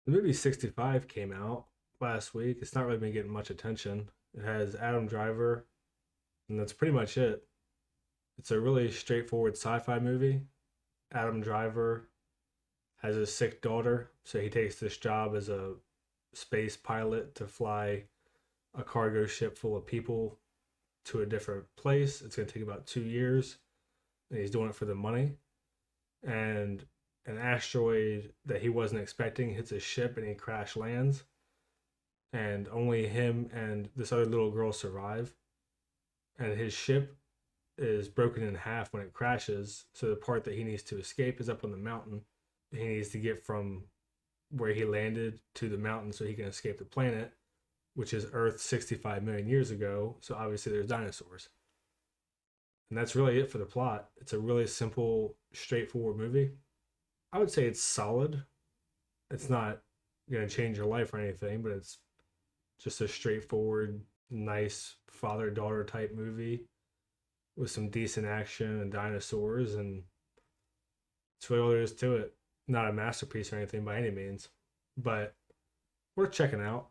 The movie 65 came out last week. It's not really been getting much attention. It has Adam Driver, and that's pretty much it. It's a really straightforward sci fi movie. Adam Driver has a sick daughter, so he takes this job as a space pilot to fly a cargo ship full of people to a different place. It's going to take about 2 years, and he's doing it for the money. And an asteroid that he wasn't expecting hits his ship and he crash lands. And only him and this other little girl survive. And his ship is broken in half when it crashes. So the part that he needs to escape is up on the mountain. He needs to get from where he landed to the mountain so he can escape the planet, which is Earth 65 million years ago. So obviously there's dinosaurs. And that's really it for the plot. It's a really simple, straightforward movie. I would say it's solid. It's not going to change your life or anything, but it's just a straightforward, nice father daughter type movie with some decent action and dinosaurs. And it's really all there is to it. Not a masterpiece or anything by any means, but worth checking out.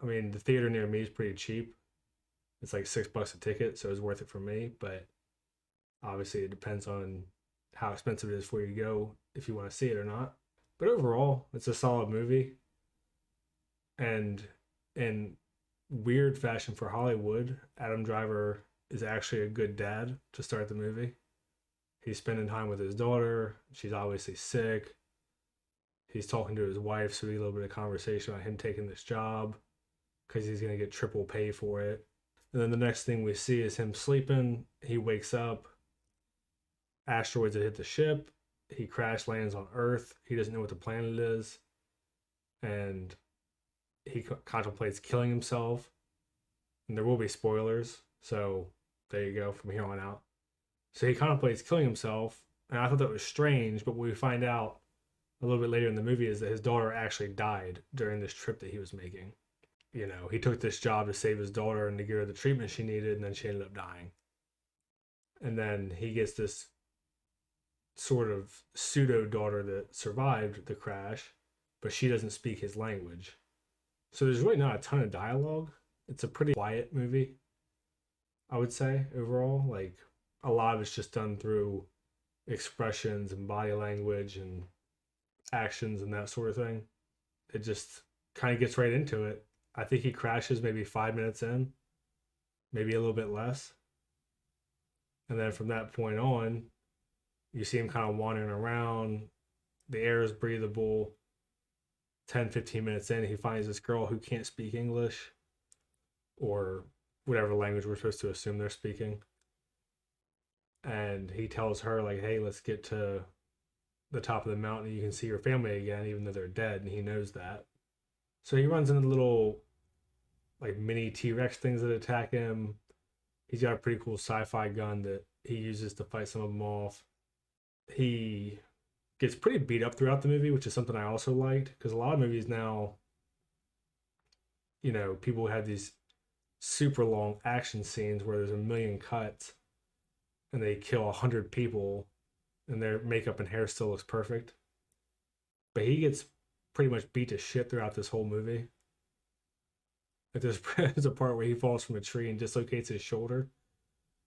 I mean, the theater near me is pretty cheap. It's like $6 a ticket, so it's worth it for me. But obviously, it depends on how expensive it is for you to go if you want to see it or not. But overall, it's a solid movie. And in weird fashion for Hollywood, Adam Driver is actually a good dad to start the movie. He's spending time with his daughter. She's obviously sick. He's talking to his wife, so we get a little bit of conversation on him taking this job because he's going to get triple pay for it. And then the next thing we see is him sleeping. He wakes up. Asteroids that hit the ship. He crash lands on Earth. He doesn't know what the planet is. And he contemplates killing himself. And there will be spoilers. So there you go from here on out. So he contemplates killing himself. And I thought that was strange. But what we find out a little bit later in the movie is that his daughter actually died during this trip that he was making. You know, he took this job to save his daughter and to give her the treatment she needed, and then she ended up dying. And then he gets this sort of pseudo daughter that survived the crash, but she doesn't speak his language. So there's really not a ton of dialogue. It's a pretty quiet movie, I would say, overall. Like, a lot of it's just done through expressions and body language and actions and that sort of thing. It just kind of gets right into it. I think he crashes maybe 5 minutes in, maybe a little bit less. And then from that point on, you see him kind of wandering around. The air is breathable. 10, 15 minutes in, he finds this girl who can't speak English or whatever language we're supposed to assume they're speaking. And he tells her, like, hey, let's get to the top of the mountain. You can see your family again, even though they're dead. And he knows that. So he runs into little like mini T-Rex things that attack him. He's got a pretty cool sci-fi gun that he uses to fight some of them off. He gets pretty beat up throughout the movie, which is something I also liked, because a lot of movies now, you know, people have these super long action scenes where there's a million cuts and they kill 100 people and their makeup and hair still looks perfect. But he gets pretty much beat to shit throughout this whole movie. Like there's a part where he falls from a tree and dislocates his shoulder,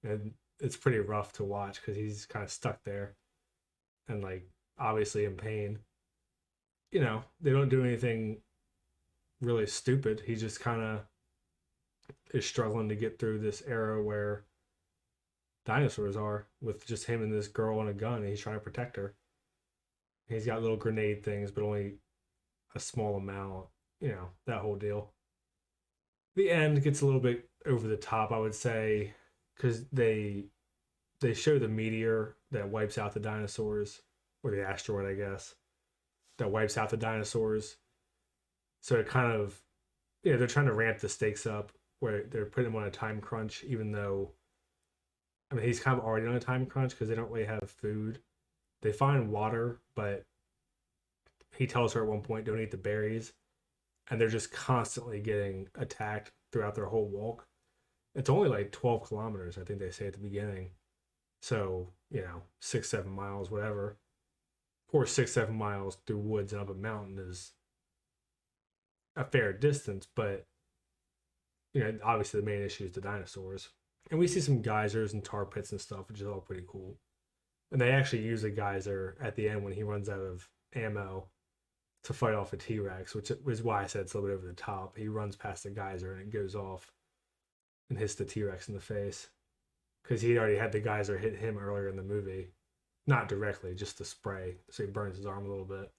and it's pretty rough to watch because he's kind of stuck there and like obviously in pain. You know, they don't do anything really stupid. He just kind of is struggling to get through this era where dinosaurs are with just him and this girl and a gun, and he's trying to protect her. He's got little grenade things, but only a small amount, you know, that whole deal. The end gets a little bit over the top, I would say, because they show the meteor that wipes out the dinosaurs, or the asteroid, I guess, that wipes out the dinosaurs. So it kind of, you know, they're trying to ramp the stakes up where they're putting him on a time crunch, even though, I mean, he's kind of already on a time crunch because they don't really have food. They find water, but he tells her at one point, don't eat the berries. And they're just constantly getting attacked throughout their whole walk. It's only like 12 kilometers, I think they say at the beginning. So, you know, 6, 7 miles, whatever. Of course, 6, 7 miles through woods and up a mountain is a fair distance, but obviously the main issue is the dinosaurs. And we see some geysers and tar pits and stuff, which is all pretty cool. And they actually use a geyser at the end when he runs out of ammo to fight off a T Rex, which is why I said it's a little bit over the top. He runs past the geyser and it goes off and hits the T Rex in the face because he already had the geyser hit him earlier in the movie. Not directly, just the spray. So he burns his arm a little bit.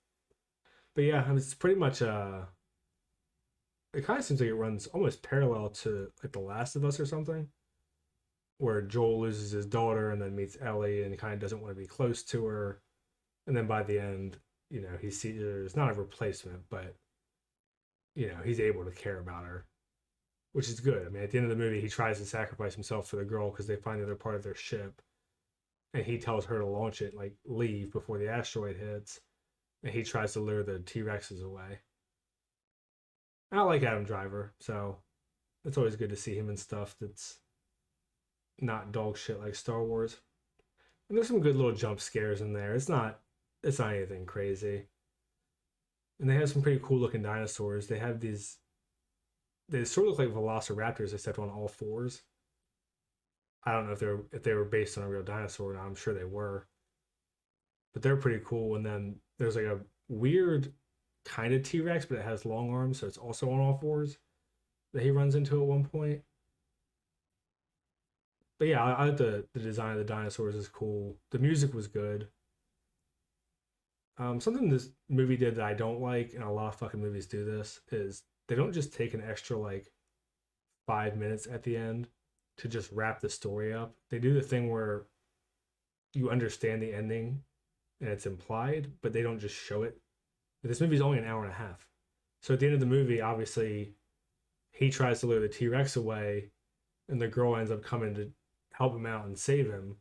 But yeah, I mean, it's pretty much it kind of seems like it runs almost parallel to like The Last of Us or something, where Joel loses his daughter and then meets Ellie and he kind of doesn't want to be close to her. And then by the end, he sees there's not a replacement, but he's able to care about her, which is good. I mean, at the end of the movie, he tries to sacrifice himself for the girl because they find the other part of their ship, and he tells her to launch it, like leave before the asteroid hits, and he tries to lure the T Rexes away. I like Adam Driver, so it's always good to see him in stuff that's not dog shit like Star Wars. And there's some good little jump scares in there. It's not anything crazy. And they have some pretty cool looking dinosaurs. They sort of look like velociraptors except on all fours. I don't know if they were based on a real dinosaur or not. I'm sure they were. But they're pretty cool. And then there's like a weird kind of T-Rex, but it has long arms, so it's also on all fours that he runs into at one point. But yeah, I like the design of the dinosaurs is cool. The music was good. Something this movie did that I don't like, and a lot of fucking movies do this, is they don't just take an extra like 5 minutes at the end to just wrap the story up. They do the thing where you understand the ending and it's implied, but they don't just show it. This movie's only an hour and a half. So at the end of the movie, obviously, he tries to lure the T Rex away, and the girl ends up coming to help him out and save him.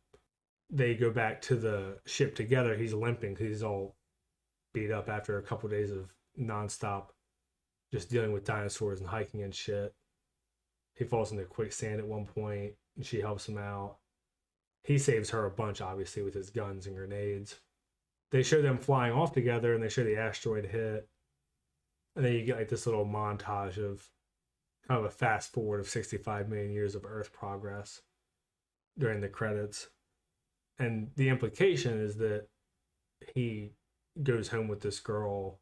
They go back to the ship together. He's limping because he's all beat up after a couple of days of nonstop just dealing with dinosaurs and hiking and shit. He falls into quicksand at one point, and she helps him out. He saves her a bunch, obviously, with his guns and grenades. They show them flying off together, and they show the asteroid hit. And then you get like this little montage of kind of a fast forward of 65 million years of Earth progress during the credits. And the implication is that he goes home with this girl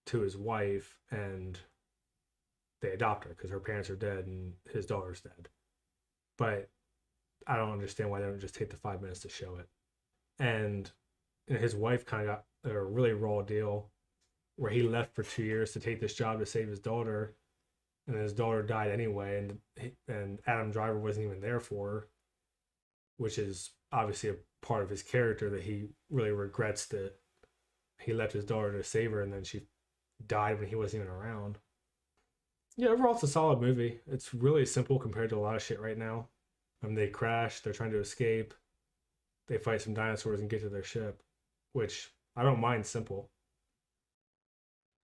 to his wife, and they adopt her because her parents are dead and his daughter's dead. But I don't understand why they don't just take the 5 minutes to show it. And his wife kind of got a really raw deal where he left for 2 years to take this job to save his daughter, and his daughter died anyway, and Adam Driver wasn't even there for her, which is obviously a part of his character that he really regrets that he left his daughter to save her and then she died when he wasn't even around. Yeah, overall it's a solid movie. It's really simple compared to a lot of shit right now. They crash, they're trying to escape, they fight some dinosaurs and get to their ship, which I don't mind simple.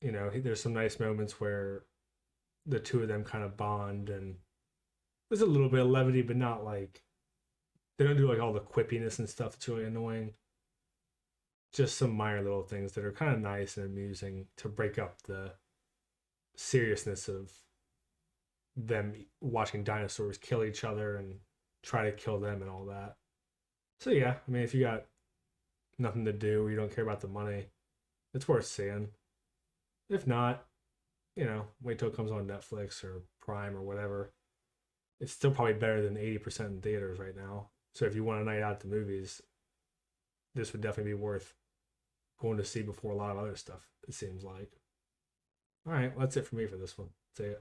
There's some nice moments where the two of them kind of bond, and there's a little bit of levity, but not like they don't do like all the quippiness and stuff that's really annoying. Just some minor little things that are kind of nice and amusing to break up the seriousness of them watching dinosaurs kill each other and try to kill them and all that. So yeah, I mean, if you got nothing to do or you don't care about the money, it's worth seeing. If not, wait till it comes on Netflix or Prime or whatever. It's still probably better than 80% in theaters right now. So if you want a night out at the movies, this would definitely be worth going to see before a lot of other stuff, it seems like. All right, well, that's it for me for this one. See ya.